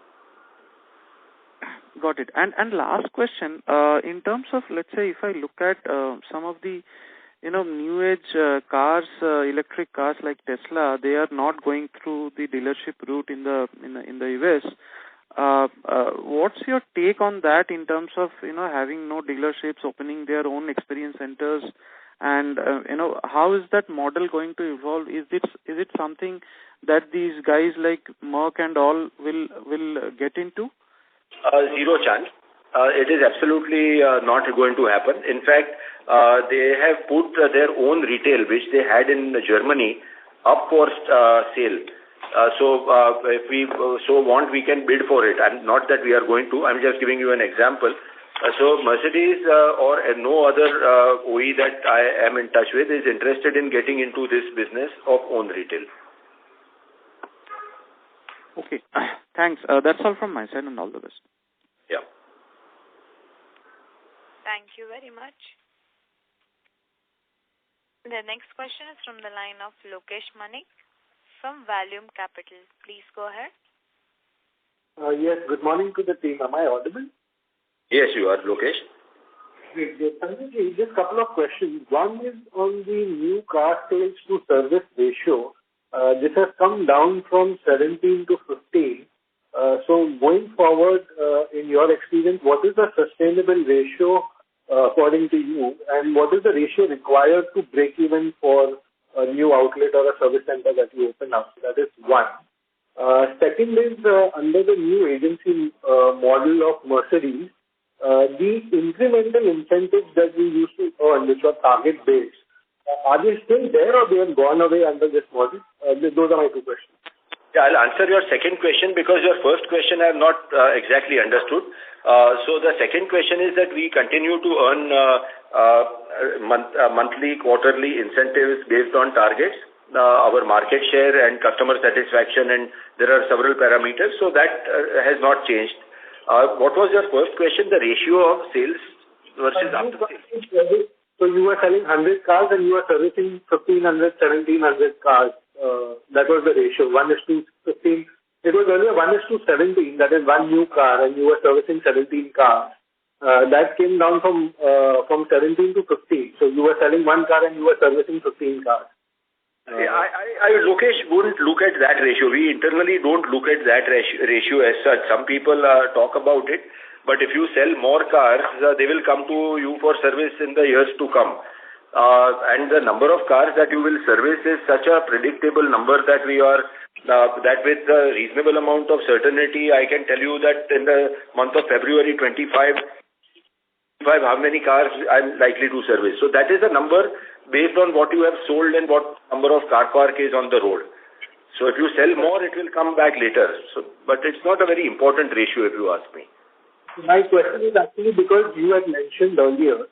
Got it. And last question, in terms of, let's say, if I look at some of the new age cars, electric cars like Tesla, they are not going through the dealership route in the US. What's your take on that in terms of having no dealerships, opening their own experience centers, and how is that model going to evolve? Is it something that these guys like Merck and all will get into? Zero chance. It is absolutely not going to happen. In fact, they have put their own retail, which they had in Germany, up for sale. So if we so want, we can bid for it. And not that we are going to. I'm just giving you an example. So Mercedes or no other OE that I am in touch with is interested in getting into this business of own retail. Okay. Thanks. That's all from my side, and all the best. Yeah. Thank you very much. The next question is from the line of Lokesh Manik from Valium Capital. Please go ahead. Yes, good morning to the team. Am I audible? Yes, you are, Lokesh. Great. Just a couple of questions. One is on the new car sales to service ratio. This has come down from 17 to 15. So going forward, in your experience, what is the sustainable ratio according to you, and what is the ratio required to break even for a new outlet or a service center that you open up? That is one. Second is, under the new agency model of Mercedes, the incremental incentives that we used to earn, which were target-based, are they still there or they have gone away under this model? Those are my two questions. Yeah, I'll answer your second question because your first question I have not exactly understood. So the second question is that we continue to earn monthly, quarterly incentives based on targets, our market share and customer satisfaction, and there are several parameters. So that has not changed. What was your first question? The ratio of sales versus after sales? So you were selling 100 cars and you were servicing 1,500, 1,700 cars. That was the ratio, 1:15. It was earlier 1:17, that is one new car, and you were servicing 17 cars. That came down from 17 to 15. So you were selling one car and you were servicing 15 cars. Lokesh wouldn't look at that ratio. We internally don't look at that ratio as such. Some people talk about it, but if you sell more cars, they will come to you for service in the years to come. And the number of cars that you will service is such a predictable number that we are, that with a reasonable amount of certainty, I can tell you that in the month of February 25, how many cars I'm likely to service. So that is a number based on what you have sold and what number of car park is on the road. So if you sell more, it will come back later. So, but it's not a very important ratio if you ask me. My question is actually because you had mentioned earlier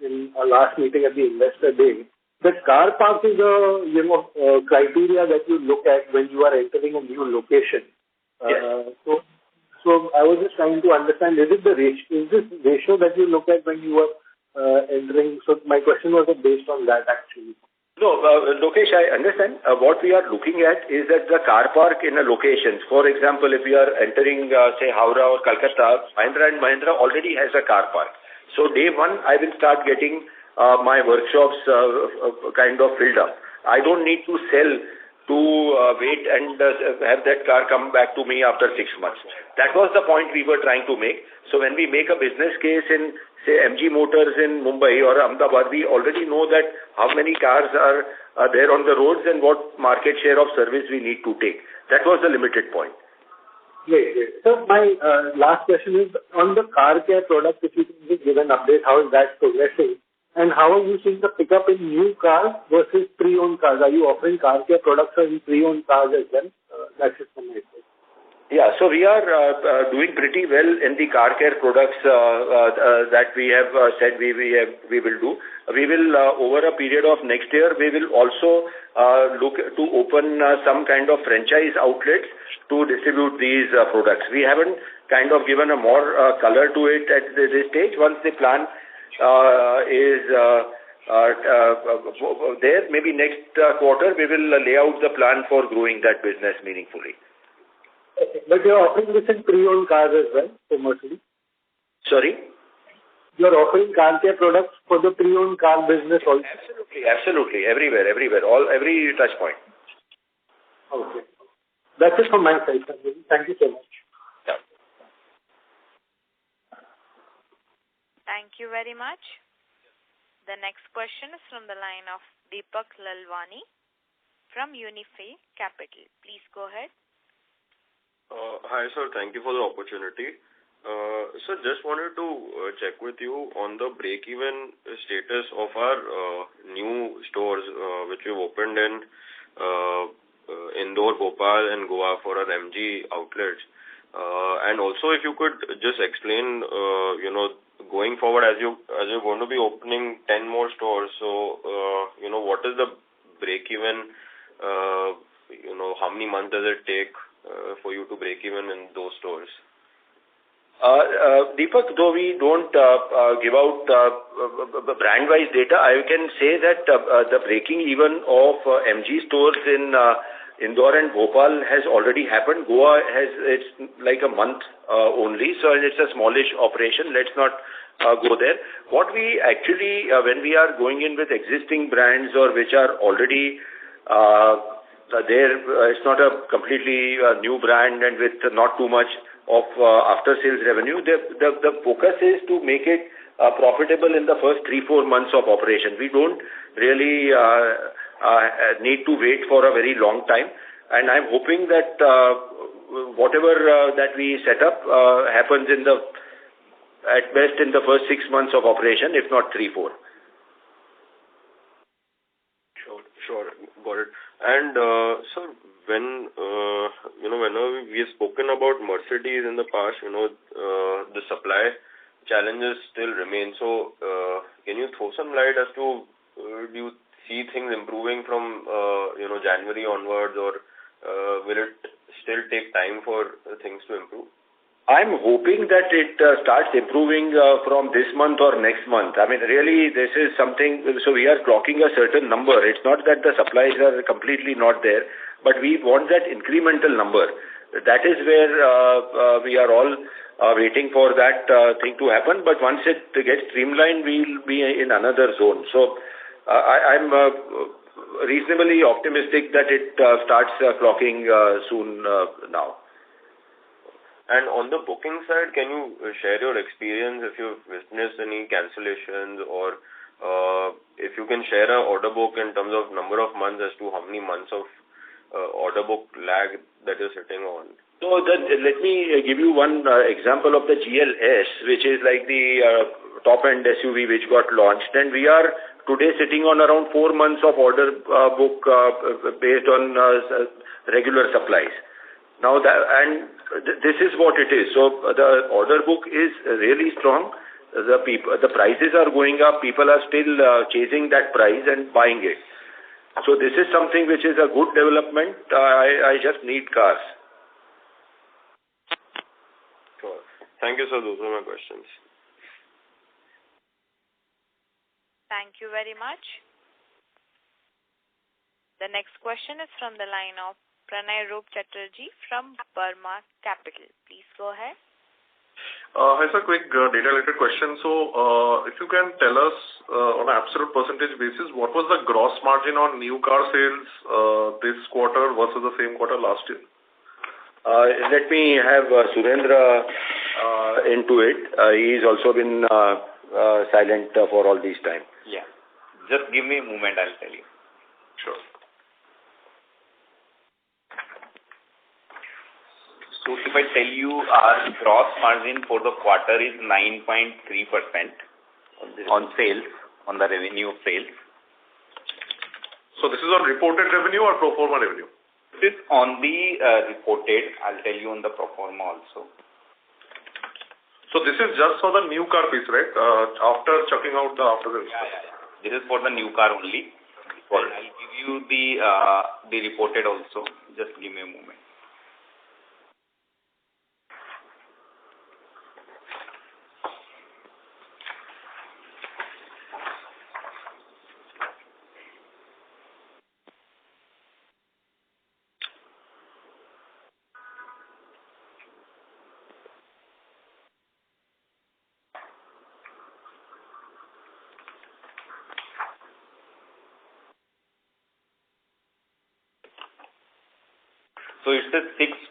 in our last meeting at the Investor Day that car park is a criteria that you look at when you are entering a new location. Yes. So I was just trying to understand, is this ratio that you look at when you are entering? So my question was based on that actually. No, Lokesh, I understand. What we are looking at is that the car park in a location. For example, if we are entering, say, Howrah or Calcutta, Mahindra & Mahindra already has a car park. So day one, I will start getting my workshops kind of filled up. I don't need to sell to wait and have that car come back to me after 6 months. That was the point we were trying to make. So when we make a business case in, say, MG Motors in Mumbai or Ahmedabad, we already know that how many cars are there on the roads and what market share of service we need to take. That was the limited point. Great. So my last question is on the car care product, if you can just give an update, how is that progressing? And how are you seeing the pickup in new cars versus pre-owned cars? Are you offering car care products in pre-owned cars as well? That's it from my side. Yeah, so we are doing pretty well in the car care products that we have said we will do. We will, over a period of next year, we will also look to open some kind of franchise outlets to distribute these products. We haven't kind of given a more color to it at this stage. Once the plan is there, maybe next quarter, we will lay out the plan for growing that business meaningfully. Okay. But you're offering this in pre-owned cars as well, commercially? Sorry? You're offering car care products for the pre-owned car business also? Absolutely. Everywhere. Every touch point. Okay. That's it from my side. Thank you so much. Yeah. Thank you very much. The next question is from the line of Deepak Lalwani from Unifi Capital. Please go ahead. Hi, sir. Thank you for the opportunity. Sir, just wanted to check with you on the break-even status of our new stores which we've opened in Indore, Bhopal and Goa for our MG outlets. And also if you could just explain, going forward as you're going to be opening 10 more stores, so, what is the break-even, how many months does it take for you to break even in those stores? Deepak, though we don't give out brand-wise data, I can say that the breaking even of MG stores in Indore and Bhopal has already happened. Goa it's like a month only, so it's a smallish operation. Let's not go there. What we actually, when we are going in with existing brands or which are already it's not a completely new brand and with not too much of after-sales revenue. The focus is to make it profitable in the first 3-4 months of operation. We don't really need to wait for a very long time, and I'm hoping that whatever that we set up happens at best in the first 6 months of operation, if not 3-4. Sure, got it. And sir, whenever we have spoken about Mercedes in the past, the supply challenges still remain. So, can you throw some light as to do you see things improving from January onwards, or will it still take time for things to improve? I'm hoping that it starts improving from this month or next month. I mean, really, this is something, so we are clocking a certain number. It's not that the supplies are completely not there, but we want that incremental number. That is where we are all waiting for that thing to happen. But once it gets streamlined, we'll be in another zone. So I'm reasonably optimistic that it starts clocking soon now. And on the booking side, can you share your experience if you've witnessed any cancellations, or if you can share an order book in terms of number of months as to how many months of order book lag that you're sitting on? So let me give you one example of the GLS, which is like the top-end SUV which got launched, and we are today sitting on around 4 months of order book based on regular supplies. Now, this is what it is. So the order book is really strong. The prices are going up. People are still chasing that price and buying it. So this is something which is a good development. I just need cars. Sure. Thank you, sir. Those are my questions. Thank you very much. The next question is from the line of Pranay Roop Chatterjee from Burma Capital. Please go ahead. Hi, sir. Quick data-related question. So, if you can tell us on an absolute percentage basis, what was the gross margin on new car sales this quarter versus the same quarter last year? Let me have Surendra into it. He's also been silent for all this time. Yeah. Just give me a moment, I'll tell you. Sure. So if I tell you our gross margin for the quarter is 9.3% on sales, on the revenue of sales. So this is on reported revenue or pro forma revenue? This is on the reported. I'll tell you on the pro forma also. So this is just for the new car piece, right? After chucking out the after sales. Yeah. This is for the new car only. Got it. I'll give you the reported also. Just give me a moment. So it's a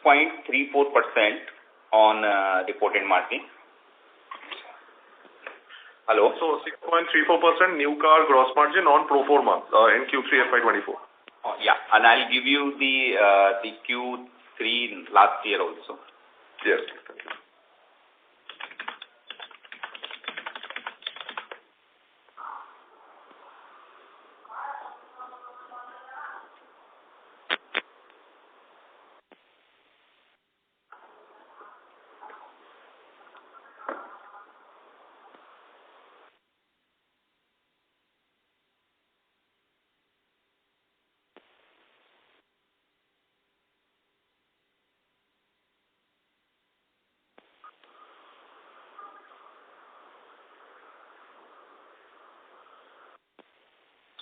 6.34% on reported margin. Hello? So 6.34% new car gross margin on pro forma in Q3 FY24. Yeah, and I'll give you the Q3 last year also. Yes, thank you.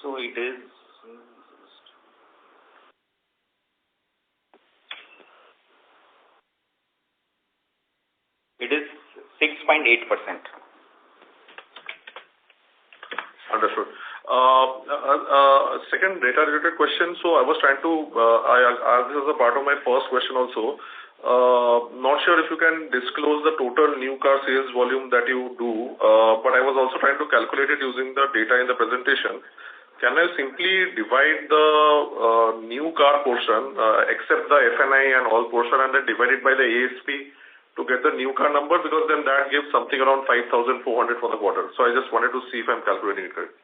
So it is 6.8%. Understood. Second data-related question. So I was trying to, this is a part of my first question also. Not sure if you can disclose the total new car sales volume that you do, but I was also trying to calculate it using the data in the presentation. Can I simply divide the new car portion, except the F&I and all portion, and then divide it by the ASP to get the new car number? Because then that gives something around 5,400 for the quarter. So I just wanted to see if I'm calculating it correct.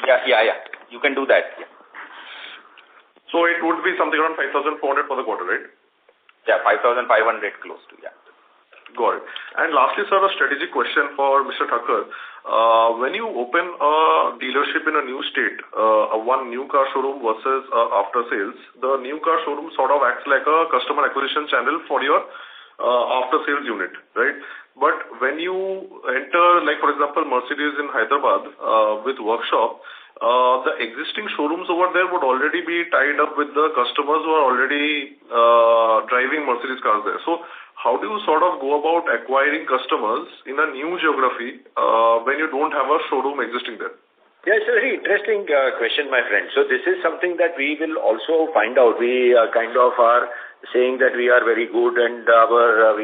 Yeah. You can do that. Yeah. So it would be something around 5,400 for the quarter, right? Yeah, 5,500 close to, yeah. Got it. And lastly, sir, a strategic question for Mr. Thakkar. When you open a dealership in a new state, one new car showroom versus after sales, the new car showroom sort of acts like a customer acquisition channel for your after sales unit, right? But when you enter, like for example, Mercedes in Hyderabad with workshop, the existing showrooms over there would already be tied up with the customers who are already driving Mercedes cars there. So how do you sort of go about acquiring customers in a new geography when you don't have a showroom existing there? Yeah, it's a very interesting question, my friend. So this is something that we will also find out. We kind of are saying that we are very good and our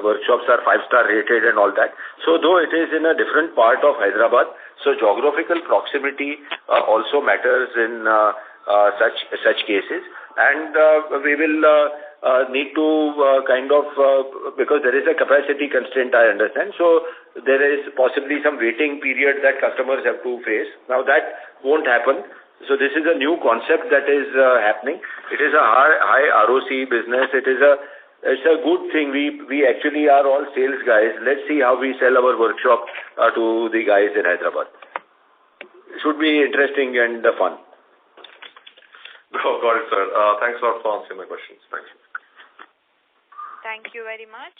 workshops are 5-star rated and all that. So though it is in a different part of Hyderabad, so geographical proximity also matters in such cases. And we will need to because there is a capacity constraint, I understand. So there is possibly some waiting period that customers have to face. Now that won't happen. So this is a new concept that is happening. It is a high ROC business. It's a good thing. We actually are all sales guys. Let's see how we sell our workshop to the guys in Hyderabad. It should be interesting and fun. Oh, got it, sir. Thanks a lot for answering my questions. Thank you. Thank you very much.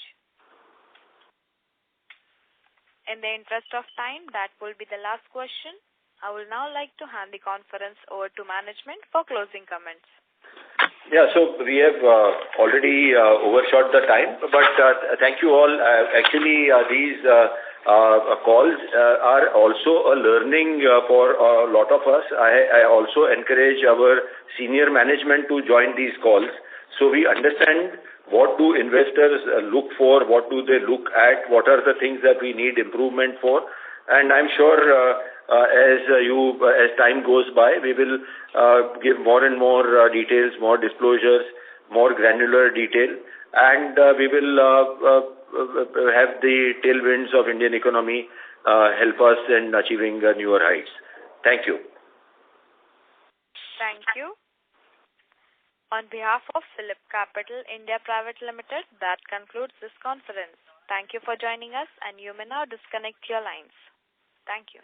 In the interest of time, that will be the last question. I will now like to hand the conference over to management for closing comments. Yeah, so we have already overshot the time, but thank you all. Actually, these calls are also a learning for a lot of us. I also encourage our senior management to join these calls so we understand what do investors look for, what do they look at, what are the things that we need improvement for. And I'm sure as time goes by, we will give more and more details, more disclosures, more granular detail, and we will have the tailwinds of Indian economy help us in achieving newer heights. Thank you. Thank you. On behalf of Phillip Capital India Private Limited, that concludes this conference. Thank you for joining us, and you may now disconnect your lines. Thank you.